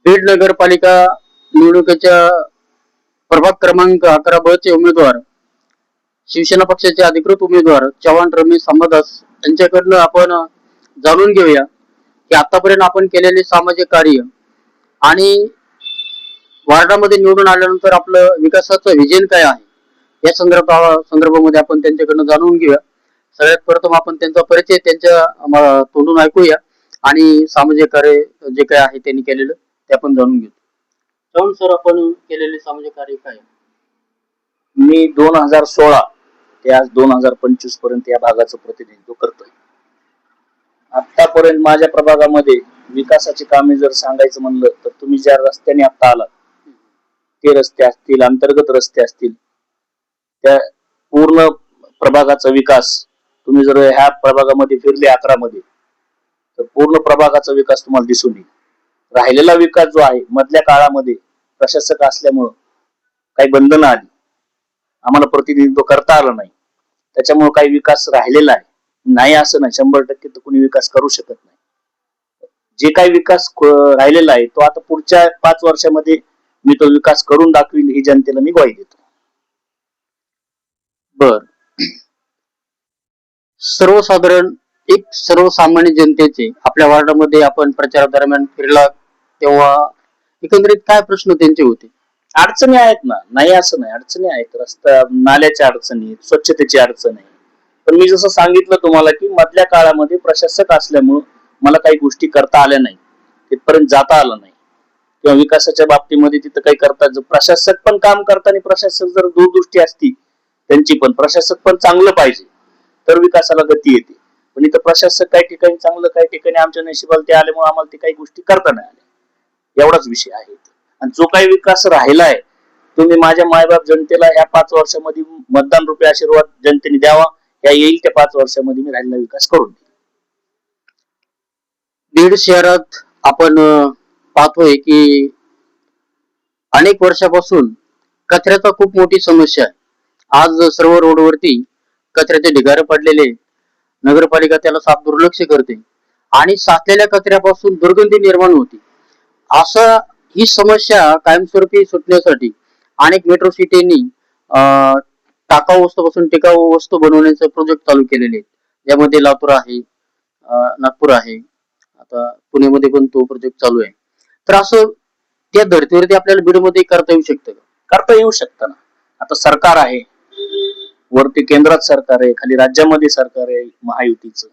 बीड नगरपालिका निवडणुकीच्या प्रभाग क्रमांक 11 ब चे उमेदवार शिवसेना पक्षाचे अधिकृत उमेदवार चव्हाण रमेश अंबादास यांच्याकडनं आपण जाणून घेऊया की आतापर्यंत आपण केलेले सामाजिक कार्य आणि वार्डामध्ये निवडून आल्यानंतर आपलं विकासाचं विजन काय आहे या संदर्भामध्ये आपण त्यांच्याकडनं जाणून घेऊया। सगळ्यात प्रथम आपण त्यांचा परिचय त्यांच्या तोंडून ऐकूया आणि सामाजिक कार्य जे काय आहे त्यांनी केलेलं ते आपण जाणून घेऊ। चव्हाण सर, आपण केलेले सामाजिक कार्य काय? मी 2016 ते आज 2025 पर्यंत या भागाचं प्रतिनिधित्व करतोय। आतापर्यंत माझ्या प्रभागामध्ये विकासाची कामे जर सांगायचं म्हणलं तर तुम्ही ज्या रस्त्याने आता आलात ते रस्ते असतील, अंतर्गत रस्ते असतील, त्या पूर्ण प्रभागाचा विकास तुम्ही जर ह्या प्रभागामध्ये फिरले 11 मध्ये तर पूर्ण प्रभागाचा विकास तुम्हाला दिसून येईल। राहिलेला विकास जो आहे मधल्या काळामध्ये प्रशासक असल्यामुळं काही बंधनं आली, आम्हाला प्रतिनिधित्व करता आलं नाही, त्याच्यामुळे काही विकास राहिलेला आहे। नाही असं नाही, 100% तर कोणी विकास करू शकत नाही। जे काही विकास राहिलेला आहे तो आता पुढच्या 5 वर्षामध्ये मी तो विकास करून दाखवील ही जनतेला मी ग्वाही देतो। बर, सर्वसाधारण एक सर्वसामान्य जनतेचे आपल्या वार्डामध्ये आपण प्रचार दरम्यान फिरला तेव्हा एकंदरीत काय प्रश्न त्यांचे होते? अडचणी आहेत ना, नाही असं नाही, अडचणी आहेत। रस्ता नाल्याच्या अडचणी, स्वच्छतेची अडचण आहे। पण मी जसं सांगितलं तुम्हाला की मधल्या काळामध्ये प्रशासक असल्यामुळं मला काही गोष्टी करता आल्या नाही, तिथपर्यंत जाता आलं नाही किंवा विकासाच्या बाबतीमध्ये तिथं काही करता प्रशासक पण काम करताना प्रशासक जर दूरदृष्टी असती त्यांची पण, प्रशासक पण चांगलं पाहिजे तर विकासाला गती येते। पण इथं प्रशासक काही ठिकाणी चांगलं, काही ठिकाणी आमच्या नशिबाला ते आल्यामुळे आम्हाला ते काही गोष्टी करता नाही आल्या, एवढाच विषय आहे। आणि जो काही विकास राहिलाय तुम्ही माझ्या मायबाप जनतेला ह्या 5 वर्षामध्ये मतदान रूपी आशीर्वाद जनतेने द्यावा, या येईल त्या 5 वर्षामध्ये मी राहिलेला विकास करून देईन। बीड शहरात आपण पाहतोय की अनेक वर्षापासून कचऱ्याचा खूप मोठी समस्या आहे। आज सर्व रोडवरती कचऱ्याचे ढिगारे पडलेले, नगरपालिका त्याला साफ दुर्लक्ष करते आणि साचलेल्या कचऱ्यापासून दुर्गंधी निर्माण होते। असं ही समस्या कायमस्वरूपी सुटण्यासाठी अनेक मेट्रो सिटींनी टाकाऊ वस्तूपासून टिकाऊ वस्तू बनवण्याचे प्रोजेक्ट चालू केलेले आहेत, ज्यामध्ये लातूर आहे, नागपूर आहे, आता पुण्यामध्ये पण तो प्रोजेक्ट चालू आहे। तर असं त्या धर्तीवरती आपल्याला बीडमध्ये करता येऊ शकतं का? करता येऊ शकतं ना। आता सरकार आहे, वरती केंद्रात सरकार आहे, खाली राज्यामध्ये सरकार आहे महायुतीचं।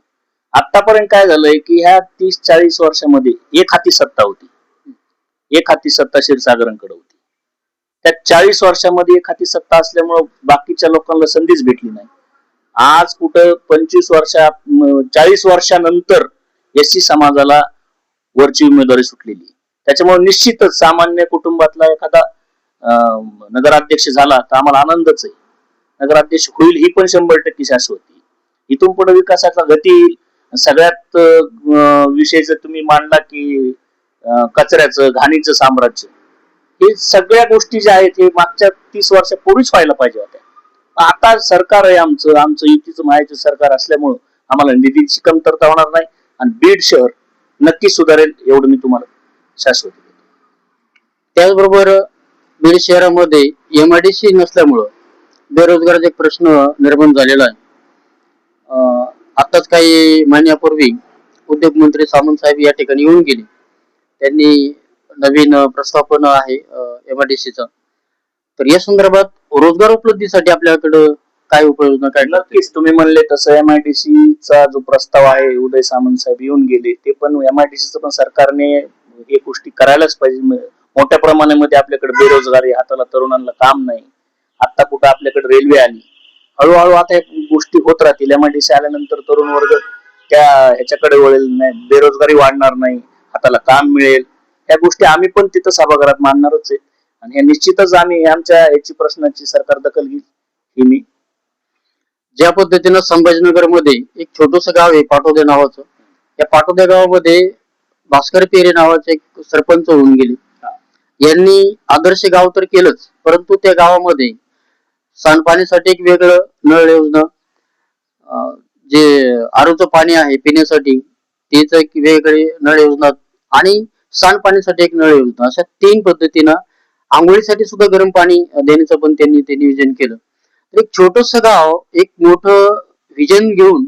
आतापर्यंत काय झालंय की ह्या 30-40 वर्षामध्ये एक हाती सत्ता होती, एक हाती सत्ता क्षीरसागरांकडे होती। त्या 40 वर्षामध्ये एक हाती सत्ता असल्यामुळं बाकीच्या लोकांना संधीच भेटली नाही। आज कुठं 40 वर्षानंतर एससी समाजाला वरची उमेदवारी सुटलेली, त्याच्यामुळे निश्चितच सामान्य कुटुंबातला एखादा नगराध्यक्ष झाला तर आम्हाला आनंदच आहे। नगराध्यक्ष होईल ही पण 100% शाश्वती। इथून पुढे विकासाचा गती येईल। सगळ्यात विषय जर तुम्ही मांडला की कचऱ्याचं, घाणीचं साम्राज्य, हे सगळ्या गोष्टी ज्या आहेत हे मागच्या 30 वर्षापूर्वीच व्हायला पाहिजे होत्या। आता सरकार आहे आमचं युतीचं महायुतीचं सरकार असल्यामुळं आम्हाला निधीची कमतरता होणार नाही आणि बीड शहर नक्की सुधारेल एवढं मी तुम्हाला शाश्वती देतो। त्याचबरोबर बीड शहरामध्ये MIDC नसल्यामुळं बेरोजगाराचा एक प्रश्न निर्माण झालेला आहे। आताच काही महिन्यापूर्वी उद्योग मंत्री सामंत साहेब या ठिकाणी येऊन गेले, त्यांनी नवीन प्रस्ताव आहे MIDCचा, तर या संदर्भात रोजगार उपलब्धीसाठी आपल्याकडे काय उपाययोजना काय? नक्कीच तुम्ही म्हणले तसं MIDCचा जो प्रस्ताव आहे, उदय सामंत साहेब येऊन गेले, ते पण MIDCचं पण सरकारने हे गोष्टी करायलाच पाहिजे। मोठ्या प्रमाणामध्ये आपल्याकडे बेरोजगारी, हाताला तरुणांना काम नाही। आता कुठं आपल्याकडे रेल्वे आली, हळूहळू आता गोष्टी होत राहतील। MIDC आल्यानंतर तरुण वर्ग त्या ह्याच्याकडे वळेल, नाही बेरोजगारी वाढणार नाही, हाताला काम मिळेल। या गोष्टी आम्ही पण तिथं सभागृहात मांडणारच आहे आणि हे निश्चितच आम्ही आमच्या याची प्रश्नाची सरकार दखल घेईल। ही मी ज्या पद्धतीनं संभाजीनगर मध्ये एक छोटस गाव आहे पाटोदे नावाचं, या पाटोदे गावामध्ये भास्कर पेरे नावाचे एक सरपंच होऊन गेले। यांनी आदर्श गाव तर केलंच, परंतु त्या गावामध्ये सांडपाणीसाठी एक वेगळं नळ योजना, जे आरोचं पाणी आहे पिण्यासाठी तेच एक वेगळी नळ योजना आणि सांडपाणीसाठी एक नळ योजना, अशा 3 पद्धतीनं आंघोळीसाठी सुद्धा गरम पाणी देण्याचं पण त्यांनी ते नियोजन केलं. तर एक छोटस गाव एक मोठं विजन घेऊन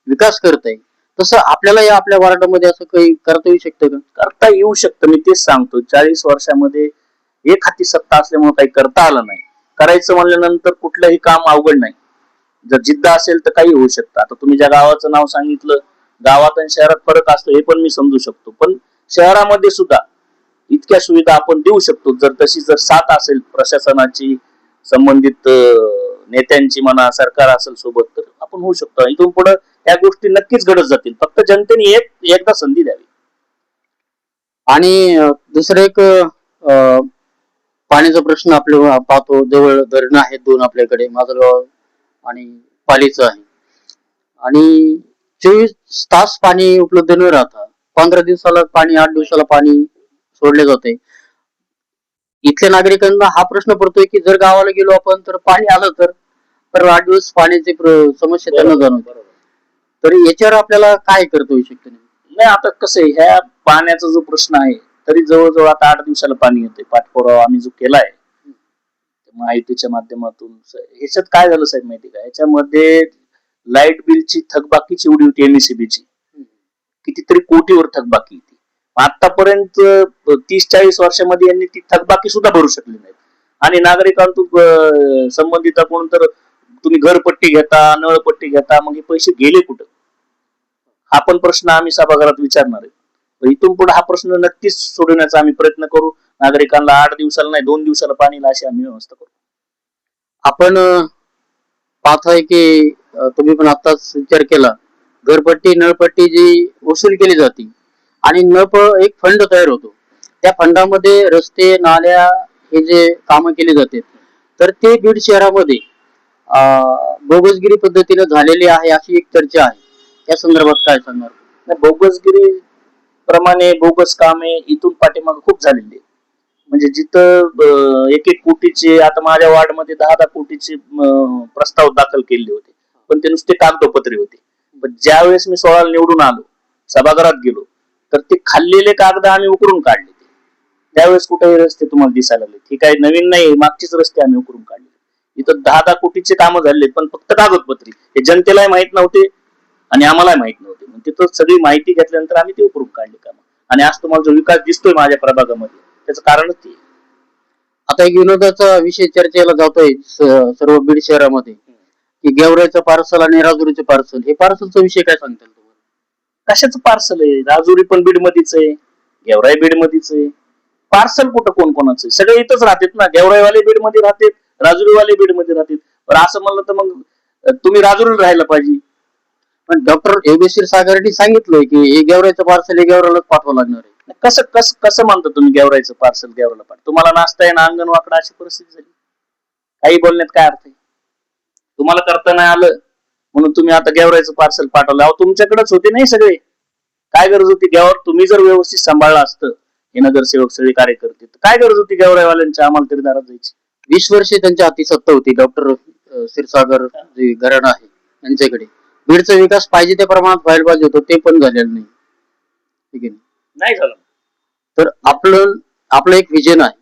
विकास करत आहे. तसं आपल्याला या आपल्या वार्डामध्ये असं काही करता येऊ शकतं का? करता येऊ शकतं. मी तेच सांगतो, 40 वर्षामध्ये एक हाती सत्ता असल्यामुळे काही करता आलं नाही. करायचं म्हणल्यानंतर कुठलंही काम अवघड नाही. जर जिद्द असेल तर काही होऊ शकतं. आता तुम्ही ज्या गावाचं नाव सांगितलं, गावात आणि शहरात फरक असतो हे पण मी समजू शकतो. पण शहरामध्ये सुद्धा इतक्या सुविधा आपण देऊ शकतो जर तशी जर साथ असेल प्रशासनाची, संबंधित नेत्यांची म्हणा, सरकार असेल सोबत, तर आपण होऊ शकतो. इथून पुढे या गोष्टी नक्कीच घडत जातील. फक्त जनतेने एकदा संधी द्यावी. आणि दुसरं एक पाण्याचा प्रश्न आपल्या पाहतो, जवळ धरणं आहेत 2 आपल्याकडे, माजलगाव आणि पालीचं आहे. आणि 24 तास पाणी उपलब्ध न राहता 15 दिवसाला पाणी, 8 दिवसाला पाणी सोडले जाते. इथल्या नागरिकांना हा प्रश्न पडतोय की जर गावाला गेलो आपण तर पाणी आलं तर 8 दिवस पाण्याची समस्या त्यांना जाणवते. तर याच्यावर आपल्याला काय करता येऊ शकतं? नाही, आता कसं आहे, ह्या पाण्याचा जो प्रश्न आहे तरी जवळजवळ आता 8 दिवसाला पाणी येते. पाठपुरावा आम्ही जो केलाय माहितीच्या माध्यमातून, ह्याच्यात काय झालं साहेब माहिती का, ह्याच्यामध्ये लाईट बिलची थकबाकीची एवढी होती एमएससीबीची, कितीतरी कोटीवर थकबाकी होती. आतापर्यंत 30-40 वर्षामध्ये यांनी ती थकबाकी सुद्धा भरू शकली नाही. आणि नागरिकांतून संबंधिताकडून तर तुम्ही घरपट्टी घेता, नळपट्टी घेता, मग हे पैसे गेले कुठं, हा पण प्रश्न आम्ही सभागृहात विचारणार आहे. इथून पुढे हा प्रश्न नक्कीच सोडवण्याचा आम्ही प्रयत्न करू. नागरिकांना 8 दिवसाला नाही 2 दिवसाला पाणी अशी आम्ही व्यवस्था करू. आपण पाहतोय की तुम्ही पण आताच विचार केला, घरपट्टी नळपट्टी जी वसूल केली जाते आणि एक फंड तयार होतो. त्या फंडामध्ये रस्ते नाल्या हे जे कामं केली जाते, तर ते बीड शहरामध्ये बोगसगिरी पद्धतीने झालेली आहे अशी एक चर्चा आहे. त्या संदर्भात काय सांगणार? बोगसगिरी प्रमाणे बोगस कामे इथून पाठीमागे खूप झालेली. म्हणजे जिथं 1-1 कोटीचे, आता माझ्या वार्डमध्ये 10-10 कोटीचे प्रस्ताव दाखल केले होते, पण ते नुसते कागदोपत्री होते. पण ज्या वेळेस मी 16 निवडून आलो, सभागृहात गेलो, तर ते खाल्लेले कागद आम्ही उकरून काढले. त्यावेळेस कुठेही रस्ते तुम्हाला दिसायला लागले, हे काही नवीन नाही, मागचेच रस्ते आम्ही उकरून काढले. इथं 10-10 कोटीचे कामं झाले, पण फक्त कागदपत्री. हे जनतेलाही माहित नव्हते आणि आम्हालाही माहित नव्हते. तिथं सगळी माहिती घेतल्यानंतर आम्ही ते उकरून काढले कामं. आणि आज तुम्हाला जो विकास दिसतोय माझ्या प्रभागामध्ये, त्याचं कारणच ते. आता एक विनोदाचा विषय चर्चेला जातोय सर्व बीड शहरामध्ये की गेवराईचं पार्सल आणि राजुरीचं पार्सल. हे पार्सलचा विषय काय सांगताल तुम्हाला? कशाचं पार्सल आहे? राजुरी पण बीड मध्येच आहे, गेवराई बीड मध्येच आहे. पार्सल कुठं कोण कोणाचं? सगळे इथंच राहतात ना. गेवराईवाले बीड मध्ये राहतात, राजुरीवाले बीड मध्ये राहतात. पण असं म्हणलं तर मग तुम्ही राजुरीला राहायला पाहिजे. पण डॉक्टर योगेश्वर सागरनी सांगितलंय की हे गेवराईचं पार्सल हे गेवराईलाच पाठवावं लागणार आहे. कसं कसं कसं म्हणता तुम्ही गेवराईचं पार्सल गेवराईला पाठवा? तुम्हाला नाचता येणं अंगण वाकडा अशी परिस्थिती झाली. काही बोलण्यात काय अर्थ आहे? तुम्हाला करता नाही आलं म्हणून तुम्ही आता गेवराईचं पार्सल पाठवलं. अहो तुमच्याकडेच होते नाही सगळे, काय गरज होती गेवर? तुम्ही जर व्यवस्थित सांभाळलं असतं हे नगरसेवक सगळे कार्यकर्ते, तर काय गरज होती गेवराईवाल्यांची आम्हाला तरी दारात जायची? 20 वर्षे त्यांच्या हाती सत्ता होती. डॉक्टर क्षीरसागर जे घराणं आहे यांच्याकडे. बीडचा विकास पाहिजे त्या प्रमाणात व्हायला पाहिजे होतं, ते पण झालेलं नाही. ठीक आहे, नाही झालं. तर आपलं एक विजन आहे